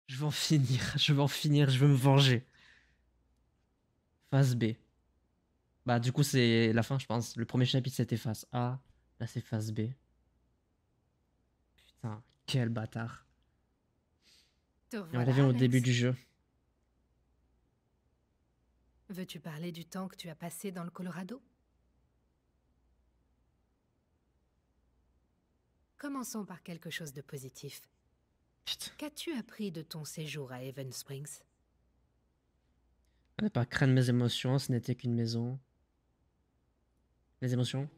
Je vais en finir, je vais en finir, je veux me venger. Phase B. Bah du coup c'est la fin je pense. Le premier chapitre c'était phase A, là c'est phase B. Putain, quel bâtard. Te Et on voilà, revient au début Alex. du jeu. Veux-tu parler du temps que tu as passé dans le Colorado? Commençons par quelque chose de positif. Putain. Qu'as-tu appris de ton séjour à Haven Springs? On n'a pas craindre mes émotions, ce n'était qu'une maison. Les émotions?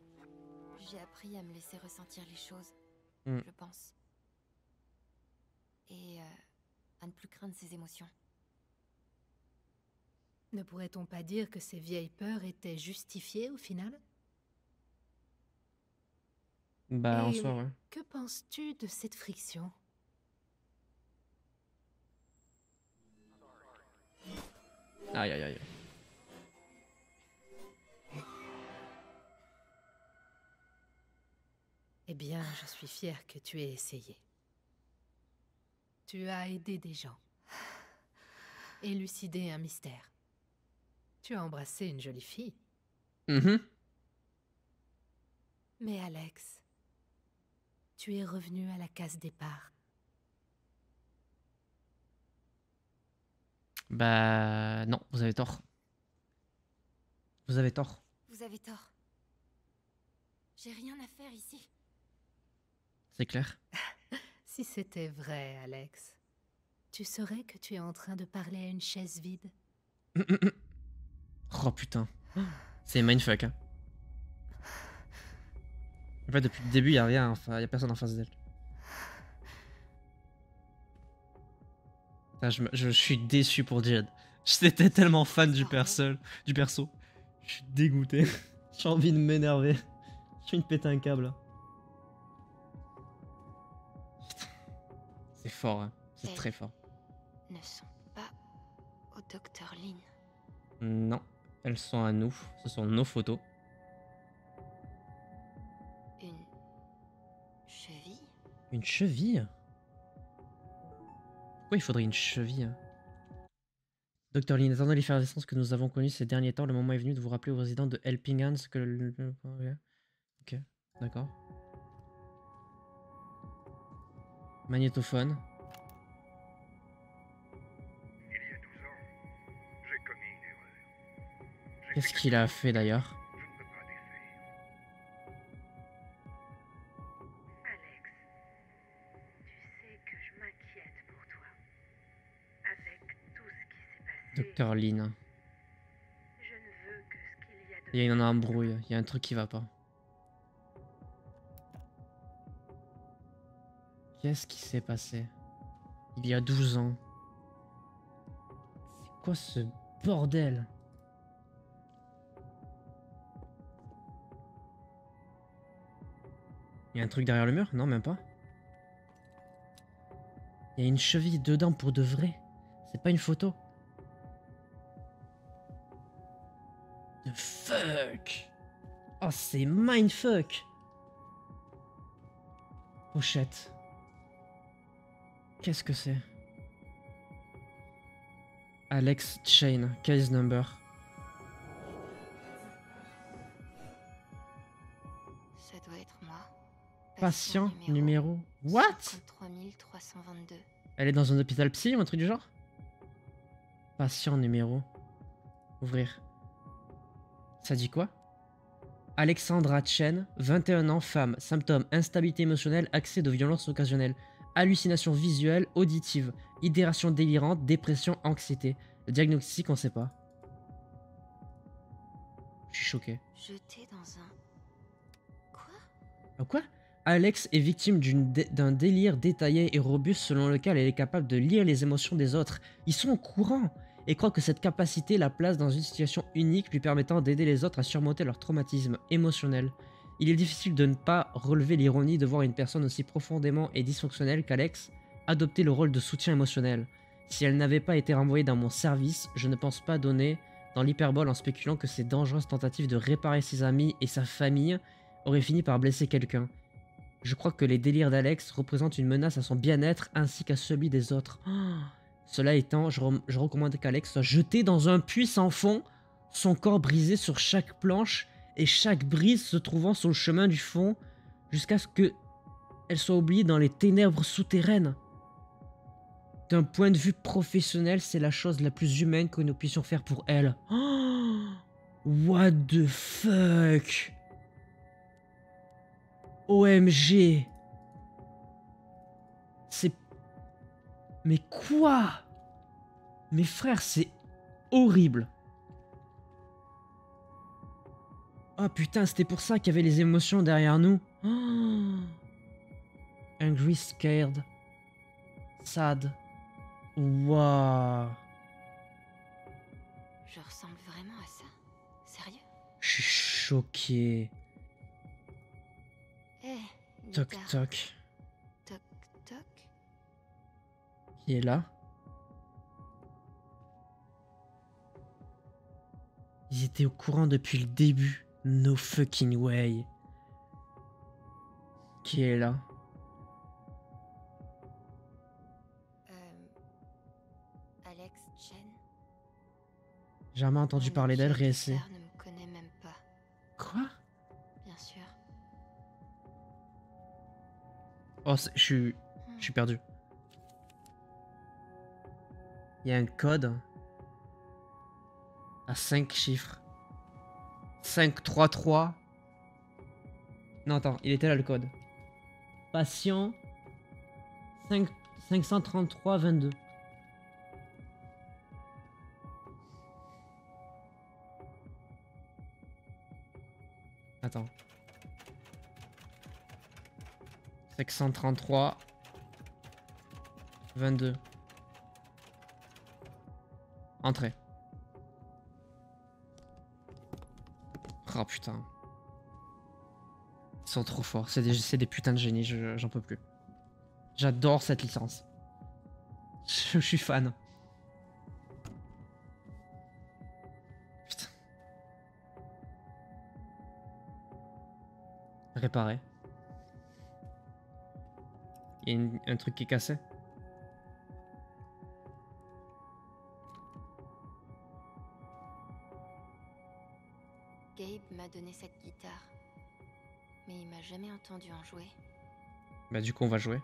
J'ai appris à me laisser ressentir les choses, Hmm. je pense. Et à ne plus craindre ses émotions. Ne pourrait-on pas dire que ces vieilles peurs étaient justifiées au final? Bah en Et soi ouais. que penses-tu de cette friction? Aïe aïe aïe. Eh bien, je suis fière que tu aies essayé. Tu as aidé des gens. Élucidé un mystère. Tu as embrassé une jolie fille. Mhm. Mais Alex, tu es revenu à la case départ. Bah non, vous avez tort. Vous avez tort. Vous avez tort. J'ai rien à faire ici. C'est clair. Si c'était vrai, Alex, tu saurais que tu es en train de parler à une chaise vide. Oh putain. C'est mindfuck hein. En fait depuis le début y a rien, enfin y a personne en face d'elle. Putain, je suis déçu pour Jed. J'étais tellement fan du perso. Je suis dégoûté. J'ai envie de m'énerver. J'ai envie de péter un câble. Putain. C'est fort, hein. C'est très fort. Ne sont pas au docteur Lynn. Non, elles sont à nous. Ce sont nos photos. Une cheville? Une cheville? Pourquoi il faudrait une cheville hein? Docteur Lynn, attendant l'effervescence que nous avons connue ces derniers temps, le moment est venu de vous rappeler aux résidents de Helping Hands que le... Ok, d'accord. Magnétophone. Il y a 12 ans, j'ai commis une erreur. Qu'est-ce qu'il a fait d'ailleurs? Je ne peux pas défaire. Alex, tu sais que je m'inquiète pour toi. Avec tout ce qui s'est passé, Docteur Lynn. je ne veux que ce qu'il y a de Il y a une embrouille, il y a un truc qui va pas. Qu'est-ce qui s'est passé? Il y a 12 ans. C'est quoi ce bordel? Il y a un truc derrière le mur? Non, même pas. Il y a une cheville dedans pour de vrai. C'est pas une photo. The fuck? Oh, c'est mindfuck. Pochette. Qu'est-ce que c'est? Alex Chain, case number. Ça doit être moi. Patient numéro... What? 3322. Elle est dans un hôpital psy ou un truc du genre? Patient numéro... Ouvrir. Ça dit quoi? Alexandra Chen, 21 ans, femme. Symptômes: instabilité émotionnelle, accès de violence occasionnelle, hallucination visuelle, auditive, idération délirante, dépression, anxiété. Le diagnostic, on sait pas. Je suis choqué. Jeté dans un... Quoi? Quoi? Alex est victime d'un délire détaillé et robuste selon lequel elle est capable de lire les émotions des autres. Ils sont au courant et croient que cette capacité la place dans une situation unique lui permettant d'aider les autres à surmonter leur traumatisme émotionnel. Il est difficile de ne pas relever l'ironie de voir une personne aussi profondément et dysfonctionnelle qu'Alex adopter le rôle de soutien émotionnel. Si elle n'avait pas été renvoyée dans mon service, je ne pense pas donner dans l'hyperbole en spéculant que ces dangereuses tentatives de réparer ses amis et sa famille auraient fini par blesser quelqu'un. Je crois que les délires d'Alex représentent une menace à son bien-être ainsi qu'à celui des autres. Oh, Cela étant, je recommande qu'Alex soit jeté dans un puits sans fond, son corps brisé sur chaque planche et chaque brise se trouvant sur le chemin du fond jusqu'à ce que elle soit oubliée dans les ténèbres souterraines. D'un point de vue professionnel, c'est la chose la plus humaine que nous puissions faire pour elle. Oh, what the fuck? OMG. C'est... Mais quoi? Mes frères, c'est horrible. Oh putain, c'était pour ça qu'il y avait les émotions derrière nous. Oh. Angry, scared, sad. Waouh. Je ressemble vraiment à ça. Sérieux? Je suis choqué. Hé, Toc guitare. toc. Toc toc. Qui est là? Ils étaient au courant depuis le début. No fucking way. Qui est là? Alex Chen. Jamais entendu Mon parler d'elle, objet réessai. guitare ne me connaît même pas. Quoi? Bien sûr. Oh, je suis perdu. Il y a un code à 5 chiffres. 5, 3, 3. Non, attends, il était là le code. Patient 5, 533 22. Attends. 533 22. Entrée. Oh putain. Ils sont trop forts. C'est des putains de génies, j'en peux plus. J'adore cette licence. Je suis fan. Putain. Réparer. Il y a un truc qui est cassé. Gabe m'a donné cette guitare. Mais il m'a jamais entendu en jouer. Bah du coup on va jouer.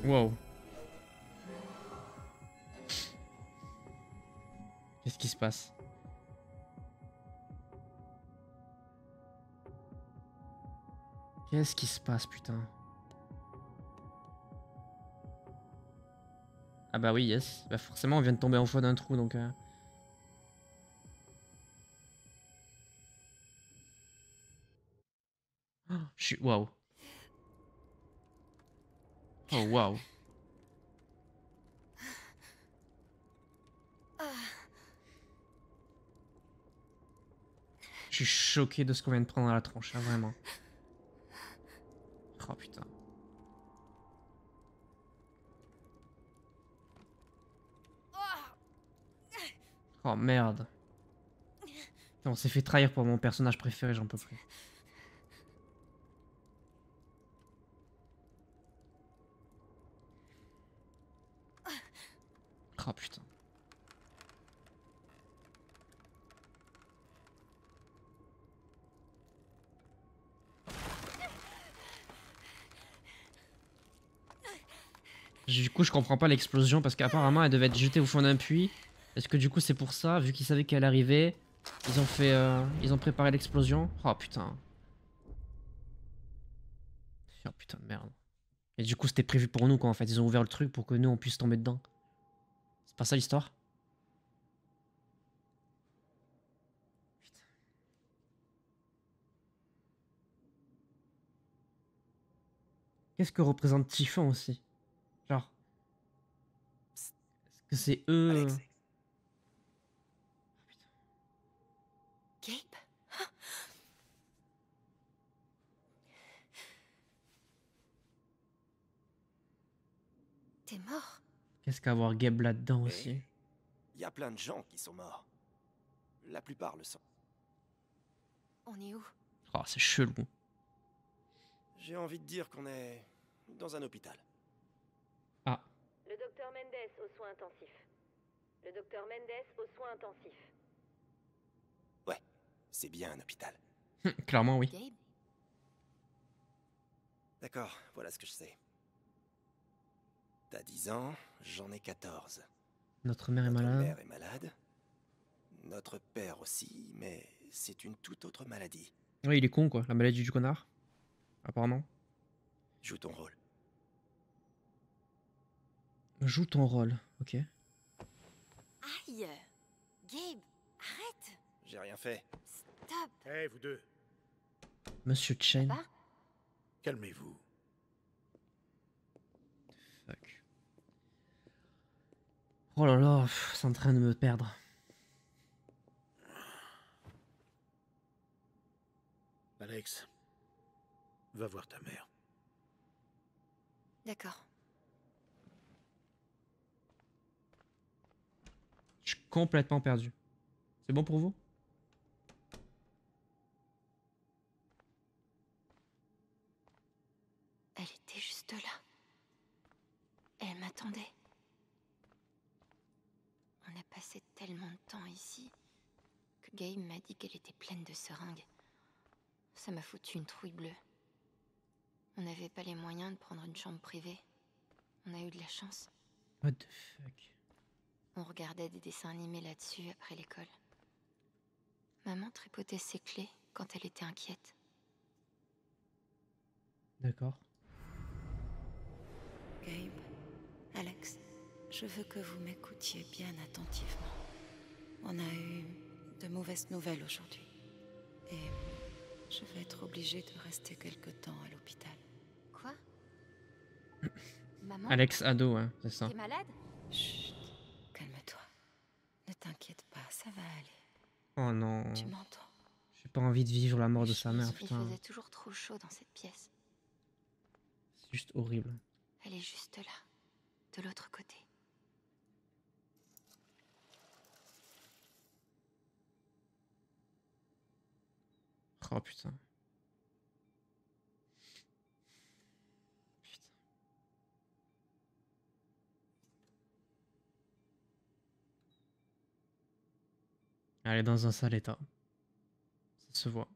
Wow. Qu'est-ce qui se passe? Qu'est-ce qui se passe, putain? Ah bah oui, yes. Bah forcément, on vient de tomber en fond d'un trou, donc... Oh, je suis... Waouh. Oh, waouh. Je suis choqué de ce qu'on vient de prendre à la tronche, hein, vraiment. Oh putain. Oh merde. On s'est fait trahir pour mon personnage préféré, j'en peux plus. Oh putain. Du coup, je comprends pas l'explosion parce qu'apparemment elle devait être jetée au fond d'un puits. Est-ce que du coup c'est pour ça, vu qu'ils savaient qu'elle arrivait, ils ont préparé l'explosion? Oh putain. Oh putain de merde. Et du coup c'était prévu pour nous quoi en fait, ils ont ouvert le truc pour que nous on puisse tomber dedans. C'est pas ça l'histoire? Putain. Qu'est-ce que représente Typhon aussi? Genre. Est-ce que c'est eux? Alex. Gabe? T'es mort? Qu'est-ce qu'avoir Gabe là-dedans aussi? Il y a plein de gens qui sont morts. La plupart le sont. On est où? Oh, c'est chelou. J'ai envie de dire qu'on est dans un hôpital. Ah, Le docteur Mendes aux soins intensifs. Le docteur Mendes aux soins intensifs. Ouais, c'est bien un hôpital. clairement oui. Gabe? D'accord, voilà ce que je sais. T'as 10 ans, j'en ai 14. Notre mère est Notre malade. mère est malade. Notre père aussi, mais c'est une toute autre maladie. Oui, il est con quoi, la maladie du connard. Apparemment. Joue ton rôle. Joue ton rôle, ok. Aïe! Gabe, arrête! J'ai rien fait. Stop! Hé, vous deux, Monsieur Chen. Papa? calmez-vous. Fuck. Oh là là, c'est en train de me perdre. Alex, va voir ta mère. D'accord. Je suis complètement perdu. C'est bon pour vous? Elle était juste là. Elle m'attendait. On a passé tellement de temps ici que Gabe m'a dit qu'elle était pleine de seringues. Ça m'a foutu une trouille bleue. On n'avait pas les moyens de prendre une chambre privée. On a eu de la chance. What the fuck? On regardait des dessins animés là-dessus après l'école. Maman tripotait ses clés quand elle était inquiète. D'accord. Gabe, Alex, je veux que vous m'écoutiez bien attentivement. On a eu de mauvaises nouvelles aujourd'hui. Et je vais être obligée de rester quelque temps à l'hôpital. Quoi? Maman? Alex ado, hein, c'est ça. T'es malade? Chut, calme-toi. Ne t'inquiète pas, ça va aller. Oh non. Tu m'entends? J'ai pas envie de vivre la mort de sa mère, Il putain. faisait toujours trop chaud dans cette pièce. C'est juste horrible. Elle est juste là, de l'autre côté. Oh putain. Putain. Elle est dans un sale état. Ça se voit.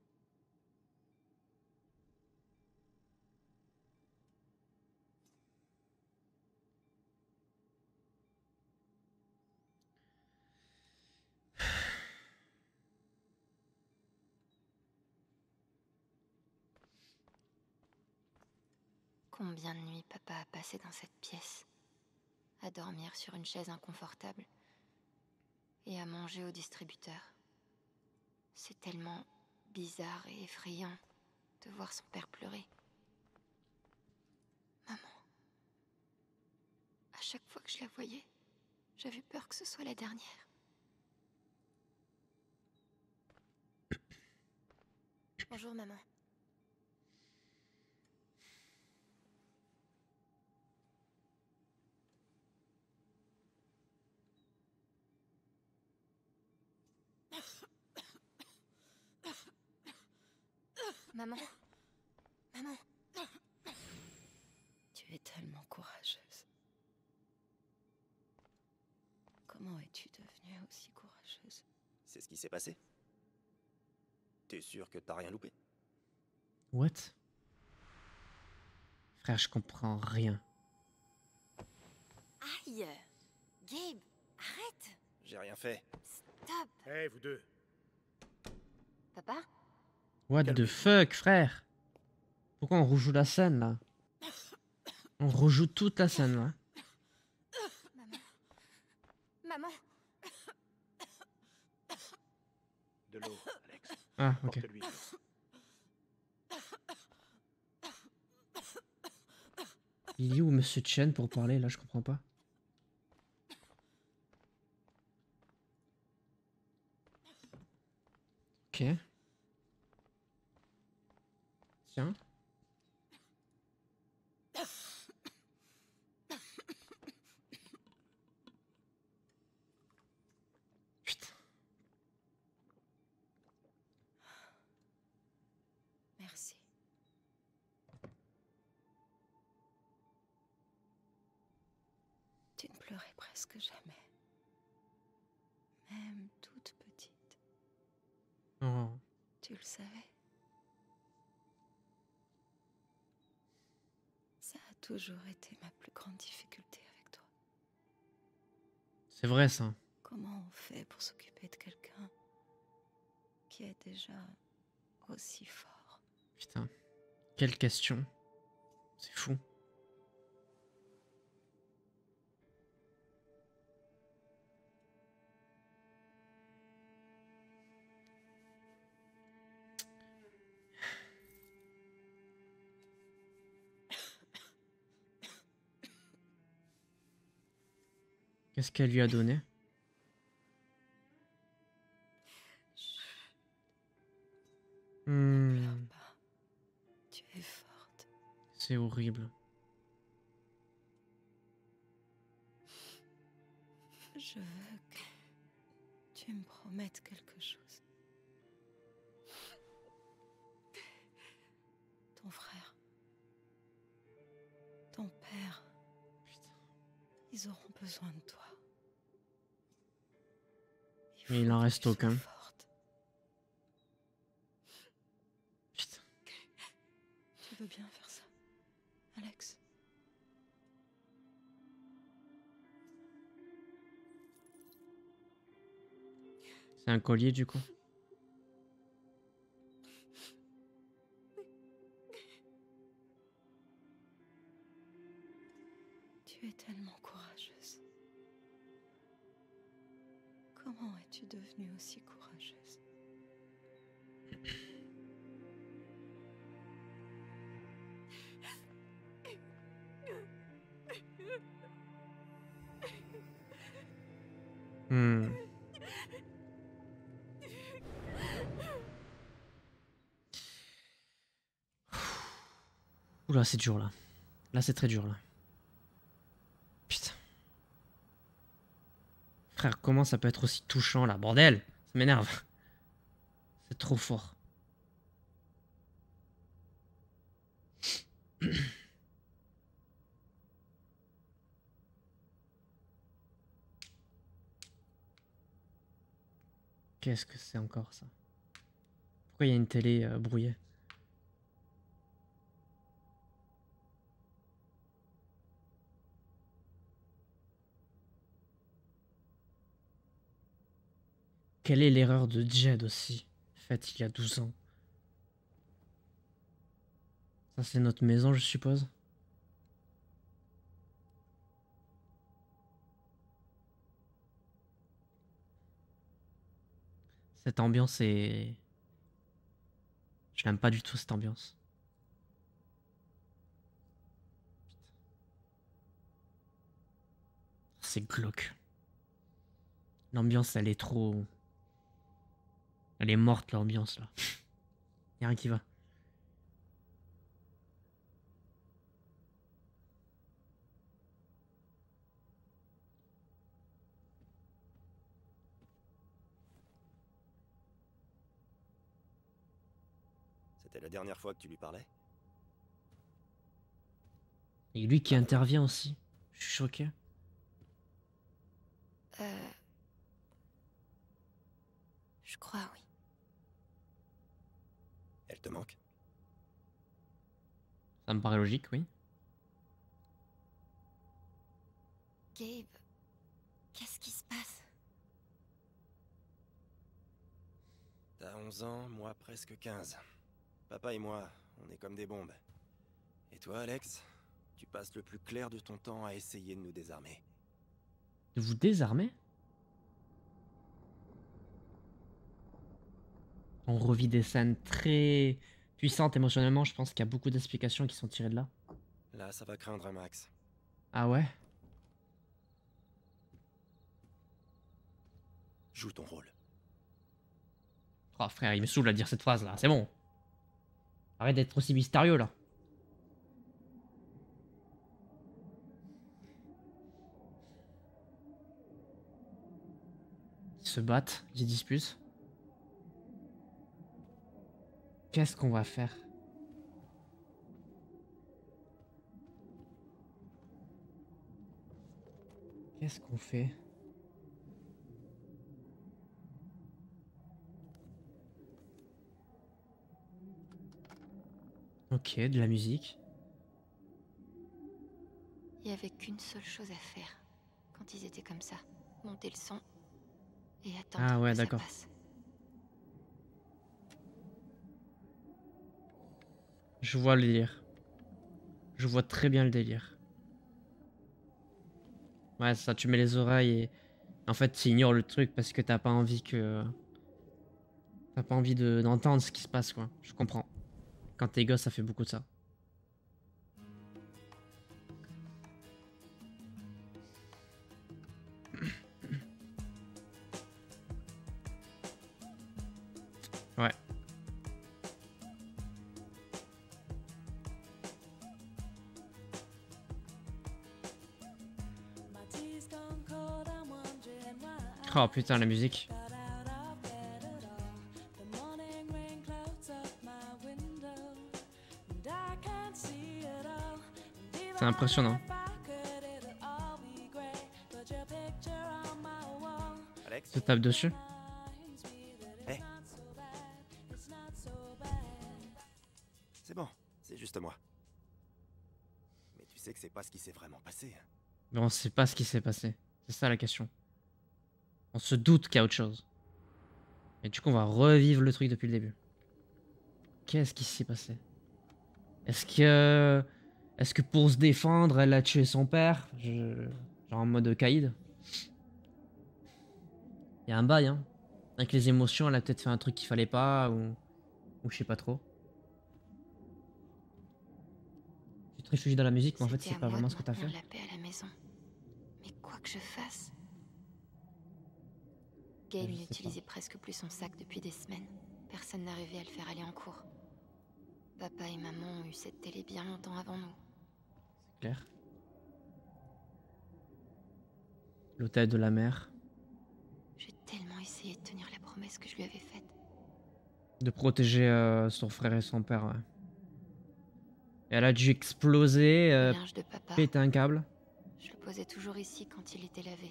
Combien de nuits papa a passé dans cette pièce, à dormir sur une chaise inconfortable et à manger au distributeur. C'est tellement bizarre et effrayant de voir son père pleurer. Maman. À chaque fois que je la voyais, j'avais peur que ce soit la dernière. Bonjour maman. Maman. Maman. Tu es tellement courageuse. Comment es-tu devenue aussi courageuse? C'est ce qui s'est passé? T'es sûr que t'as rien loupé? What? Frère, je comprends rien. Aïe! Gabe, arrête! J'ai rien fait. Stop! Hé, vous deux, Papa? What the Calmez-vous. fuck, frère? Pourquoi on rejoue la scène là? On rejoue toute la scène là. Maman. Maman. de l'eau, Alex. Ah, ok. Porte-lui. Il est où Monsieur Chen pour parler là? Je comprends pas. Ok. Tiens. Putain. Merci. Tu ne pleurais presque jamais. Même toute petite. Oh. Tu le savais. Ça a toujours été ma plus grande difficulté avec toi. C'est vrai ça. Comment on fait pour s'occuper de quelqu'un qui est déjà aussi fort? Putain. Quelle question. C'est fou. Qu'est-ce qu'elle lui a donné? Ne pleure pas. Tu es forte. C'est horrible. Je veux que tu me promettes quelque chose. Ton frère, ton père, ils auront besoin de toi. Mais il faut en que reste tu sois aucun. forte. Putain. Tu veux bien faire ça, Alex? C'est un collier du coup. Tu es tellement courageuse. Comment es-tu devenue aussi courageuse? Hmm. Oula, c'est dur là. Là, c'est très dur là. Putain. Frère, comment ça peut être aussi touchant là? Bordel! Ça m'énerve. C'est trop fort. Qu'est-ce que c'est encore ça? Pourquoi il y a une télé brouillée? Quelle est l'erreur de Jed aussi, faite il y a 12 ans? Ça, c'est notre maison, je suppose. Cette ambiance est... Je l'aime pas du tout, cette ambiance. C'est glauque. L'ambiance, elle est trop... Elle est morte, l'ambiance, là. Y'a rien qui va. C'était la dernière fois que tu lui parlais? Et lui qui intervient aussi. Je suis choqué. Je crois, oui. Elle te manque? Ça me paraît logique, oui. Gabe, qu'est-ce qui se passe? T'as 11 ans, moi presque 15. Papa et moi, on est comme des bombes. Et toi, Alex? Tu passes le plus clair de ton temps à essayer de nous désarmer. De vous désarmer? On revit des scènes très puissantes émotionnellement. Je pense qu'il y a beaucoup d'explications qui sont tirées de là. Là, ça va craindre un max. Ah ouais? Joue ton rôle. Oh frère, il me saoule à dire cette phrase là. C'est bon. Arrête d'être aussi mystérieux là. Ils se battent, ils se disputent. Qu'est-ce qu'on va faire? Qu'est-ce qu'on fait? Ok, de la musique. Il y avait qu'une seule chose à faire quand ils étaient comme ça. Monter le son et attendre Ah ouais, que ça d'accord. passe. Je vois le délire. Je vois très bien le délire. Ouais, ça, tu mets les oreilles et en fait, tu ignores le truc parce que t'as pas envie que... T'as pas envie d'entendre ce qui se passe, quoi. Je comprends. Quand t'es gosse, ça fait beaucoup de ça. Ouais. Oh putain, la musique. C'est impressionnant. Alex? Se tape dessus. Hé. C'est bon, c'est juste moi. Mais tu sais que c'est pas ce qui s'est vraiment passé. Hein. Mais on sait pas ce qui s'est passé. C'est ça la question. On se doute qu'il y a autre chose. Et du coup, on va revivre le truc depuis le début. Qu'est-ce qui s'est passé? Est-ce que... Est-ce que pour se défendre, elle a tué son père? Genre en mode caïd? Il y a un bail, hein. Avec les émotions, elle a peut-être fait un truc qu'il fallait pas, ou je sais pas trop. Tu te réfugies dans la musique, mais en fait, C'était c'est à pas moi vraiment de ce que t'as fait. maintenir la paix à la maison. Mais quoi que je fasse, Gabe Je sais n'utilisait presque plus son sac depuis des semaines. Personne n'arrivait à le faire aller en cours. Papa et maman ont eu cette télé bien longtemps avant nous. C'est clair. L'hôtel de la mer. J'ai tellement essayé de tenir la promesse que je lui avais faite. De protéger son frère et son père, ouais. Et elle a dû exploser, Le linge de papa, péter un câble. je le posais toujours ici quand il était lavé.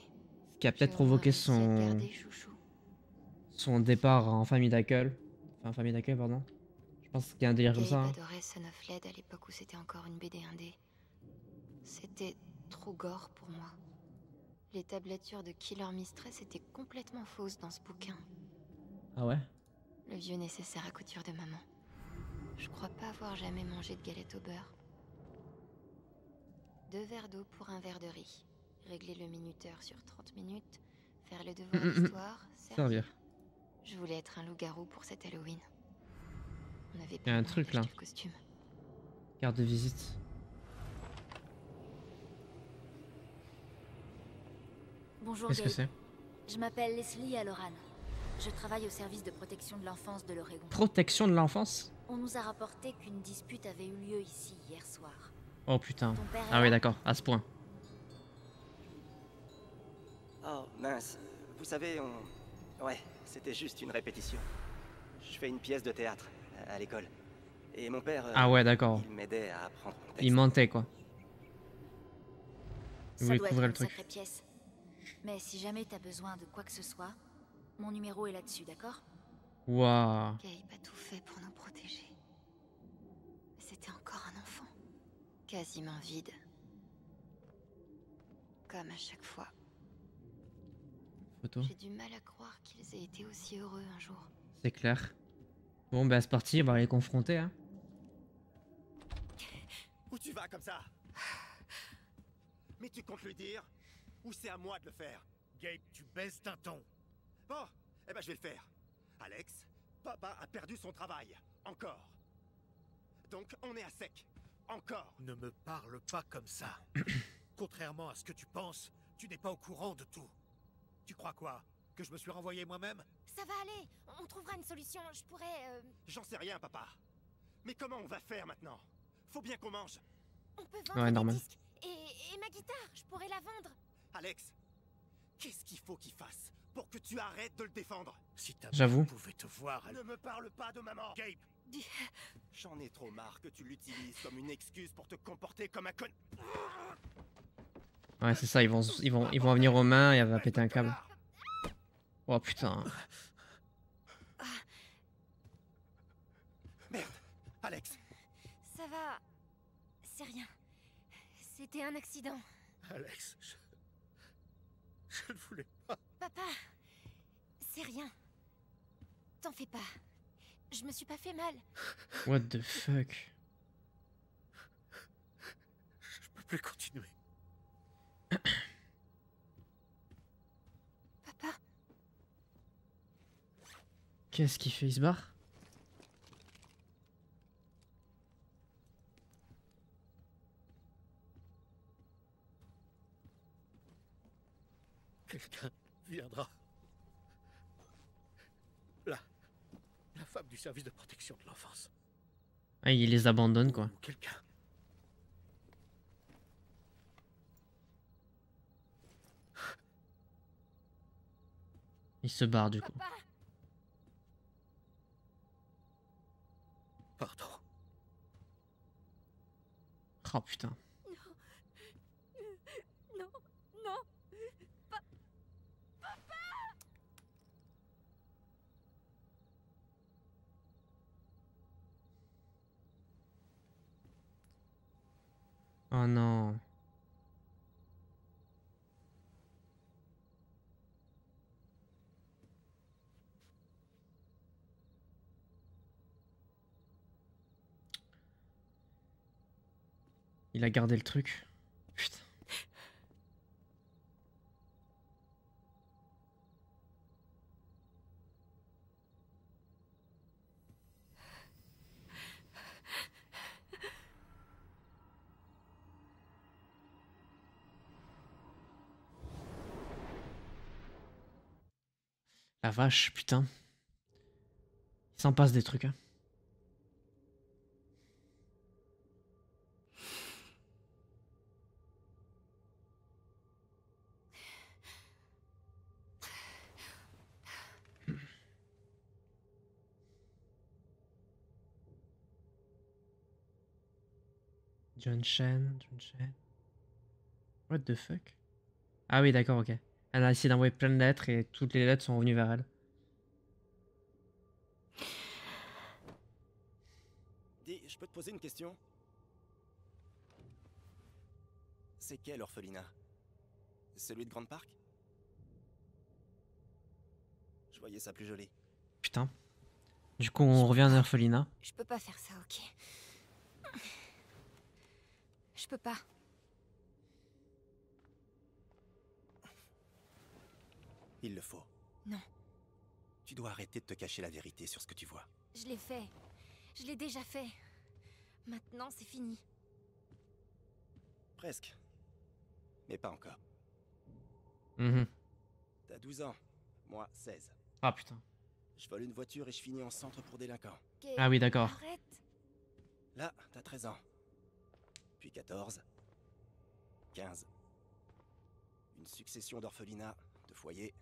Ce qui a peut-être J'ai au provoqué moins réussi à le garder, chouchou. son départ en famille d'accueil. Enfin, en famille d'accueil, pardon. Je pense qu'il y a un délire comme Gabe ça. Hein. adorait Son of Led à l'époque où c'était encore une BD indé. C'était trop gore pour moi. Les tablatures de Killer Mistress étaient complètement fausses dans ce bouquin. Ah ouais? Le vieux nécessaire à couture de maman. Je crois pas avoir jamais mangé de galette au beurre. 2 verres d'eau pour un verre de riz. Régler le minuteur sur 30 minutes. Faire le devoir d'histoire. Servir. Je voulais être un loup-garou pour cet Halloween. On avait Y a un pas truc, là. d'acheter le costume. Carte de visite. Bonjour Qu'est-ce que Gabe. c'est? Je m'appelle Leslie Aloran. Je travaille au service de protection de l'enfance de l'Oregon. Protection de l'enfance? On nous a rapporté qu'une dispute avait eu lieu ici hier soir. Oh putain. Ton père est Ah oui, là? d'accord, à ce point. Oh mince, vous savez, Ouais, c'était juste une répétition. Je fais une pièce de théâtre à l'école. Et mon père... Ah ouais, d'accord. il m'aidait à apprendre mon texte. Il mentait, quoi. Il Ça voulait doit être couvrir le une truc. sacrée pièce. Mais si jamais t'as besoin de quoi que ce soit, mon numéro est là-dessus, d'accord? Waouh. Gabe a tout fait pour nous protéger. Mais c'était encore un enfant. Quasiment vide. Comme à chaque fois. Photo. J'ai du mal à croire qu'ils aient été aussi heureux un jour. C'est clair. Bon, bah c'est parti, on va les confronter, hein. Où tu vas comme ça? Mais tu comptes lui dire? Ou c'est à moi de le faire? Gabe, tu baisses d'un ton. Bon, eh ben je vais le faire. Alex, papa a perdu son travail. Encore. Donc on est à sec. Encore. Ne me parle pas comme ça. Contrairement à ce que tu penses, tu n'es pas au courant de tout. Tu crois quoi? Que je me suis renvoyé moi-même? Ça va aller, on trouvera une solution, je pourrais... J'en sais rien, papa. Mais comment on va faire maintenant? Faut bien qu'on mange. On peut vendre Ouais, des normal. disques, et ma guitare, je pourrais la vendre. Alex, qu'est-ce qu'il faut qu'il fasse pour que tu arrêtes de le défendre? Si ta J'avoue. mère pouvait te voir, elle... Ne me parle pas de maman. Gabe, J'en ai trop marre que tu l'utilises comme une excuse pour te comporter comme un con... Ouais, c'est ça, ils vont en venir aux mains et elle va péter un câble. Oh putain. Merde, Alex. Ça va. C'est rien. C'était un accident. Alex, je ne voulais pas. Papa, c'est rien. T'en fais pas. Je me suis pas fait mal. What the fuck. Je peux plus continuer. Papa, Qu'est-ce qu'il fait? Il se barre? Quelqu'un viendra. La femme du service de protection de l'enfance. Ah, il les abandonne quoi. Ou quelqu'un. Il se barre du coup. papa. Pardon. Oh putain. Non, non. Oh non. Il a gardé le truc. Putain. La vache, putain. Il s'en passe des trucs, hein. John Shen. What the fuck? Ah oui, d'accord, ok. Elle a essayé d'envoyer plein de lettres et toutes les lettres sont revenues vers elle. Dis, je peux te poser une question? C'est quel orphelinat? Celui de Grand Park? Je voyais ça plus joli. Putain. Du coup, on revient à l'orphelinat. Je peux pas faire ça, ok? Je peux pas. Il le faut. Non. Tu dois arrêter de te cacher la vérité sur ce que tu vois. Je l'ai fait. Je l'ai déjà fait. Maintenant, c'est fini. Presque. Mais pas encore. Mhm. T'as 12 ans. Moi, 16. Ah putain. Je vole une voiture et je finis en centre pour délinquants. Ok, Ah oui, d'accord. Arrête. Là, t'as 13 ans. Puis 14. 15. Une succession d'orphelinats, de foyers,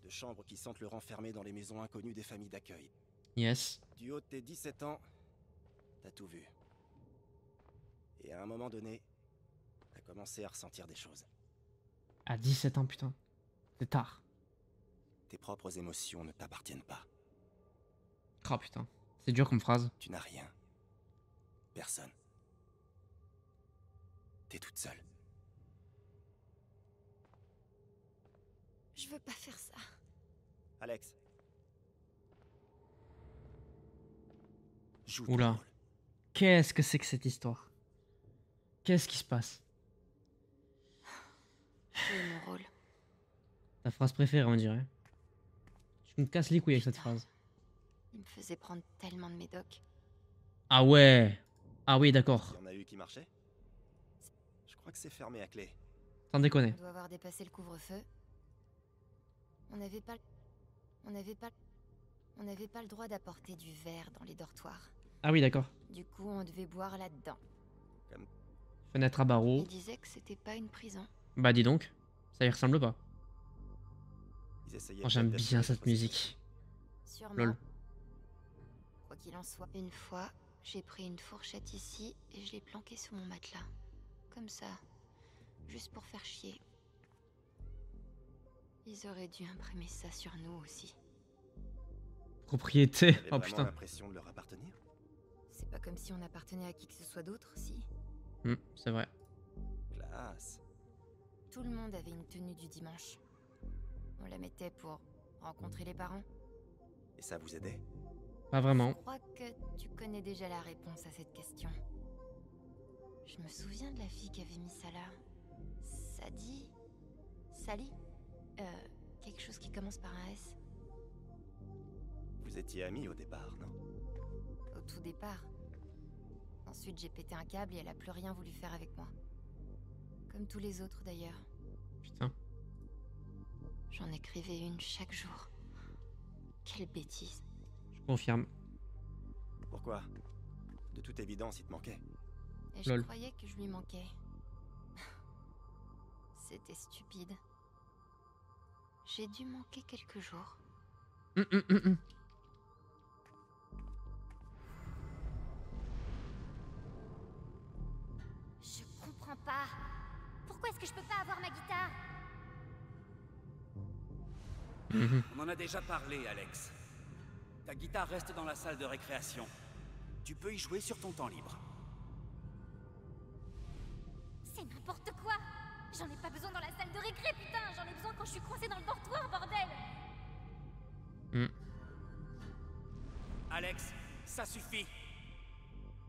de chambres qui sentent le renfermé dans les maisons inconnues des familles d'accueil. Yes. Du haut de tes 17 ans, t'as tout vu. Et à un moment donné, t'as commencé à ressentir des choses. À 17 ans, putain. C'est tard. Tes propres émotions ne t'appartiennent pas. Oh putain. C'est dur comme phrase. Tu n'as rien. Personne. T'es toute seule. Je veux pas faire ça. Alex. Joue ton Oula. rôle. Qu'est-ce que c'est que cette histoire? Qu'est-ce qui se passe? Jouer mon rôle. Ta phrase préférée, on dirait. Tu me casses les couilles avec cette phrase. Il me faisait prendre tellement de médocs. Ah ouais. Ah oui, d'accord. Il y en a eu qui marchaient? Je crois que c'est fermé à clé. Sans déconner. On doit avoir dépassé le couvre-feu. On n'avait pas le droit d'apporter du verre dans les dortoirs. Ah oui, d'accord. Du coup, on devait boire là-dedans. Fenêtre à barreaux. Il disait que c'était pas une prison. Bah dis donc. Ça y ressemble pas. Ils essayaient Oh, j'aime peut-être bien d'être cette musique. Sûrement. Lol. Quoi qu'il en soit. Une fois, j'ai pris une fourchette ici et je l'ai planquée sous mon matelas. Comme ça, Juste pour faire chier. Ils auraient dû imprimer ça sur nous aussi. Propriété. T'avais Oh vraiment putain. l'impression de leur appartenir? C'est pas comme si on appartenait à qui que ce soit d'autre, si. C'est vrai. Classe. Tout le monde avait une tenue du dimanche. On la mettait pour rencontrer les parents. Et ça vous aidait? Pas vraiment. Je crois que tu connais déjà la réponse à cette question. Je me souviens de la fille qui avait mis ça là. Sadie? Sally? Quelque chose qui commence par un S. Vous étiez amis au départ, non? Au tout départ. Ensuite, j'ai pété un câble et elle a plus rien voulu faire avec moi. Comme tous les autres d'ailleurs. Putain. J'en écrivais une chaque jour. Quelle bêtise. Je confirme. Pourquoi? De toute évidence, il te manquait. Et je Lol. croyais que je lui manquais. C'était stupide. J'ai dû manquer quelques jours. Je comprends pas. Pourquoi est-ce que je peux pas avoir ma guitare? On en a déjà parlé, Alex. Ta guitare reste dans la salle de récréation. Tu peux y jouer sur ton temps libre. C'est n'importe quoi. J'en ai pas besoin dans la salle de récré, putain. J'en ai besoin quand je suis coincée dans le dortoir, bordel. Alex, ça suffit.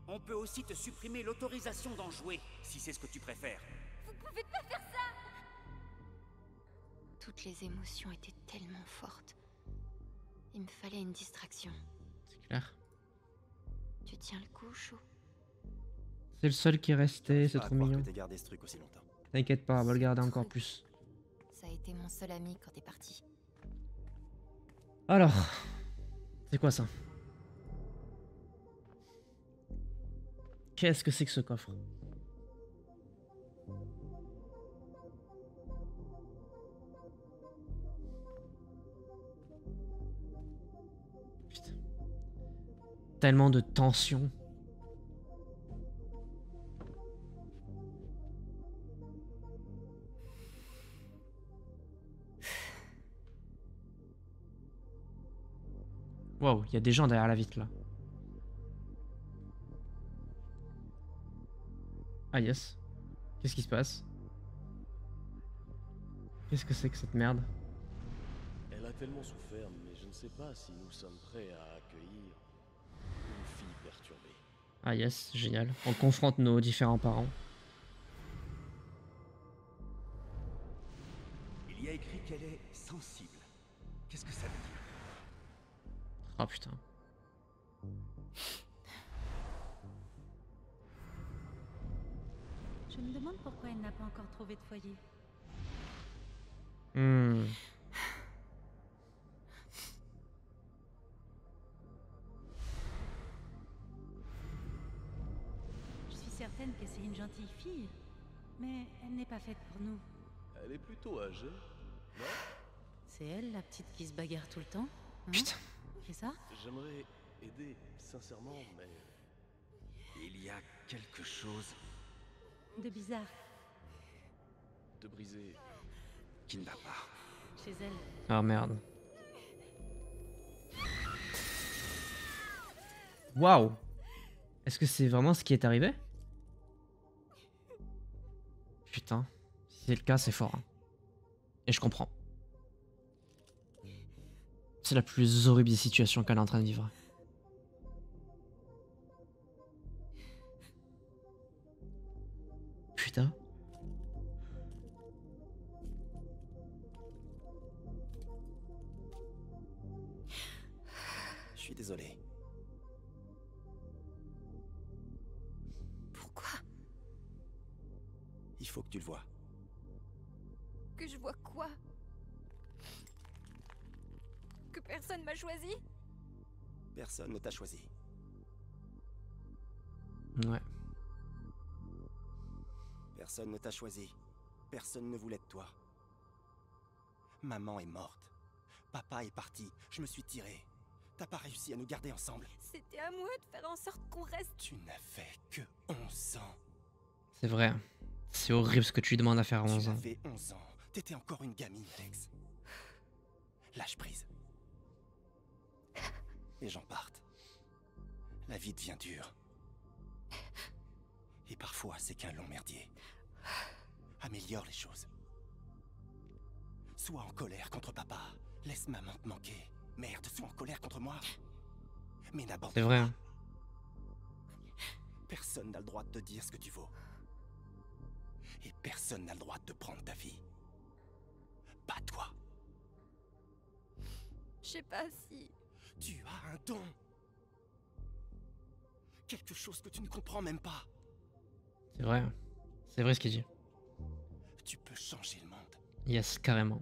On peut aussi te supprimer l'autorisation d'en jouer, si c'est ce que tu préfères. Vous pouvez pas faire ça. Toutes les émotions étaient tellement fortes. Il me fallait une distraction. C'est clair. Tu tiens le coup, Chou? C'est le seul qui est resté, c'est Pas à trop croire mignon. que t'aies gardé ce truc aussi longtemps. T'inquiète pas, on va le garder Ce encore truc. plus. Ça a été mon seul ami quand t'es parti. Alors, c'est quoi ça? Qu'est-ce que c'est que ce coffre? Putain. Tellement de tension. Waouh, il y a des gens derrière la vitre là. Ah yes. Qu'est-ce qui se passe? Qu'est-ce que c'est que cette merde? Elle a tellement souffert, mais je ne sais pas si nous sommes prêts à accueillir une fille perturbée. Ah yes, génial. On confronte nos différents parents. Il y a écrit qu'elle est sensible. Qu'est-ce que ça veut dire? Oh putain. Je me demande pourquoi elle n'a pas encore trouvé de foyer. Je suis certaine que c'est une gentille fille, mais elle n'est pas faite pour nous. Elle est plutôt âgée, non? C'est elle, la petite qui se bagarre tout le temps? Putain. C'est ça? J'aimerais aider, sincèrement, mais... Il y a quelque chose De bizarre. de briser... qui ne va pas. Chez elle. Ah merde. Waouh. Est-ce que c'est vraiment ce qui est arrivé? Putain. Si c'est le cas, c'est fort. Hein. Et je comprends. C'est la plus horrible des situations qu'elle est en train de vivre. Putain. Je suis désolé. Pourquoi? Il faut que tu le vois. Que je vois quoi? Que personne m'a choisi? Personne ne t'a choisi. Ouais. Personne ne t'a choisi. Personne ne voulait de toi. Maman est morte. Papa est parti. Je me suis tiré. T'as pas réussi à nous garder ensemble. C'était à moi de faire en sorte qu'on reste. Tu n'as fait que 11 ans. C'est vrai. C'est horrible ce que tu lui demandes à faire à 11 Tu ans. avais 11 ans. T'étais encore une gamine, Alex. Lâche prise. Les gens partent. La vie devient dure. Et parfois, c'est qu'un long merdier. Améliore les choses. Sois en colère contre papa. Laisse maman te manquer. Merde, sois en colère contre moi. Mais n'abandonne C'est vrai. pas. Hein. Personne n'a le droit de te dire ce que tu vaux. Et personne n'a le droit de te prendre ta vie. Pas toi. Je sais pas si... Tu as un don. Quelque chose que tu ne comprends même pas. C'est vrai. Hein. C'est vrai ce qu'il dit. Tu peux changer le monde. Yes, carrément.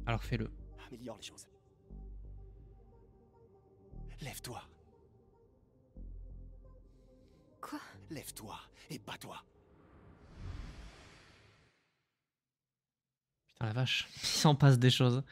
Alors fais-le. Améliore les choses. Lève-toi. Quoi? Lève-toi et bats-toi. Putain la vache. Il s'en passe des choses.